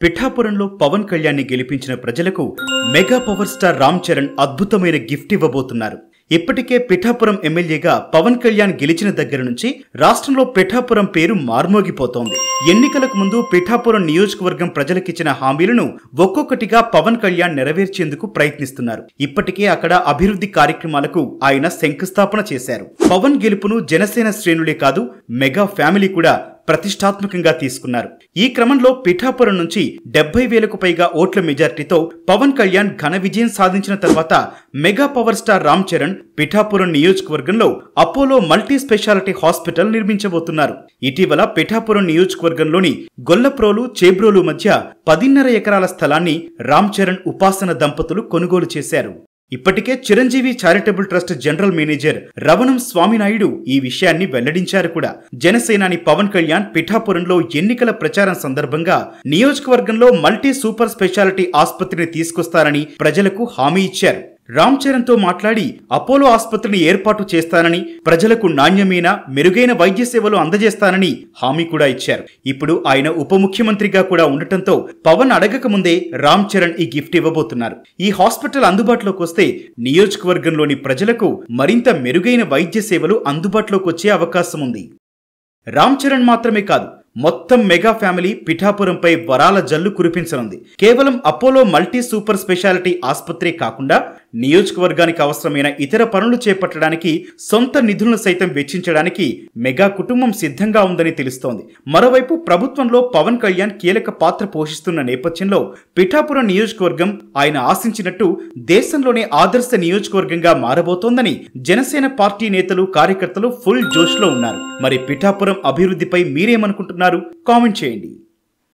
పిఠాపురంలో పవన్ కళ్యాణ్ ని గెలిపించిన ప్రజలకు mega power star Ram Charan అద్భుతమైన గిఫ్ట్ ఇవ్వబోతున్నారు. ఇప్పటికే పిఠాపురం ఎమ్మెల్యేగా పవన్ కళ్యాణ్ గెలిచిన దగ్గర నుంచి రాష్ట్రంలో పిఠాపురం పేరు మార్మోగిపోతోంది. ఎన్నికలకు ముందు పిఠాపురం నియోజకవర్గం ప్రజలకిచ్చిన హామీలను ఒక్కొక్కటిగా పవన్ కళ్యాణ్ నెరవేర్చేందుకు ప్రయత్నిస్తున్నారు. ఇప్పటికే అక్కడ అభివృద్ధి కార్యక్రమాలకు ఆయన శంకుస్థాపన చేశారు. పవన్ గెలుపును జనసేన శ్రేణులే కాదు, మెగా ఫ్యామిలీ కూడా ప్రతిష్టాత్మకంగా తీసుకున్నారు. ఈ క్రమంలో పిఠాపురం నుంచి 70,000కు పైగా ఓట్ల మెజార్టీతో పవన్ కళ్యాణ్ ఘన విజయం సాధించిన తర్వాత mega power star Ram Charan Pithapuram నియోజకవర్గంలో అపోలో మల్టీ స్పెషాలిటీ హాస్పిటల్ నిర్మించబోతున్నారు. ఇటీవల పిఠాపురం నియోజకవర్గంలోని గొల్లప్రోలు, చేబ్రోలు మధ్య 10.5 ఎకరాల స్థలాన్ని రామ్ చరణ్ ఉపాసన దంపతులు కొనుగోలు చేశారు. ఇప్పటికే Chiranjeevi charitable trust general manager Ravanam Swaminaidu ఈ విషయాన్ని వెల్లడించారు కూడా. జనసేనాని పవన్ కళ్యాణ్ పిఠాపురంలో ఎన్నికల ప్రచారం సందర్భంగా నియోజకవర్గంలో మల్టీ సూపర్ స్పెషాలిటీ ఆసుపత్రిని తీసుకొస్తారని ప్రజలకు హామీ ఇచ్చారు. రామ్ చరణ్ తో మాట్లాడి అపోలో ఆసుపత్రిని ఏర్పాటు చేస్తానని, ప్రజలకు నాణ్యమైన మెరుగైన వైద్య సేవలు అందజేస్తానని హామీ కూడా ఇచ్చారు. ఇప్పుడు ఆయన ఉప ముఖ్యమంత్రిగా కూడా ఉండటంతో పవన్ అడగక ముందే రామ్ చరణ్ ఈ గిఫ్ట్ ఇవ్వబోతున్నారు. ఈ హాస్పిటల్ అందుబాటులోకి వస్తే నియోజకవర్గంలోని ప్రజలకు మరింత మెరుగైన వైద్య సేవలు అందుబాటులోకి వచ్చే అవకాశం ఉంది. రామ్ చరణ్ మాత్రమే కాదు, మొత్తం మెగా ఫ్యామిలీ పిఠాపురంపై వరాల జల్లు కురిపించనుంది. కేవలం అపోలో మల్టీ సూపర్ స్పెషాలిటీ ఆసుపత్రి కాకుండా నియోజకవర్గానికి అవసరమైన ఇతర పనులు చేపట్టడానికి సొంత నిధులను సైతం వెచ్చించడానికి మెగా కుటుంబం సిద్ధంగా ఉందని తెలుస్తోంది. మరోవైపు ప్రభుత్వంలో పవన్ కళ్యాణ్ కీలక పాత్ర పోషిస్తున్న నేపథ్యంలో పిఠాపురం నియోజకవర్గం ఆయన ఆశించినట్టు దేశంలోనే ఆదర్శ నియోజకవర్గంగా మారబోతోందని జనసేన పార్టీ నేతలు, కార్యకర్తలు ఫుల్ జోష్లో ఉన్నారు. మరి పిఠాపురం అభివృద్ధిపై మీరేమనుకుంటున్నారు? కామెంట్ చేయండి.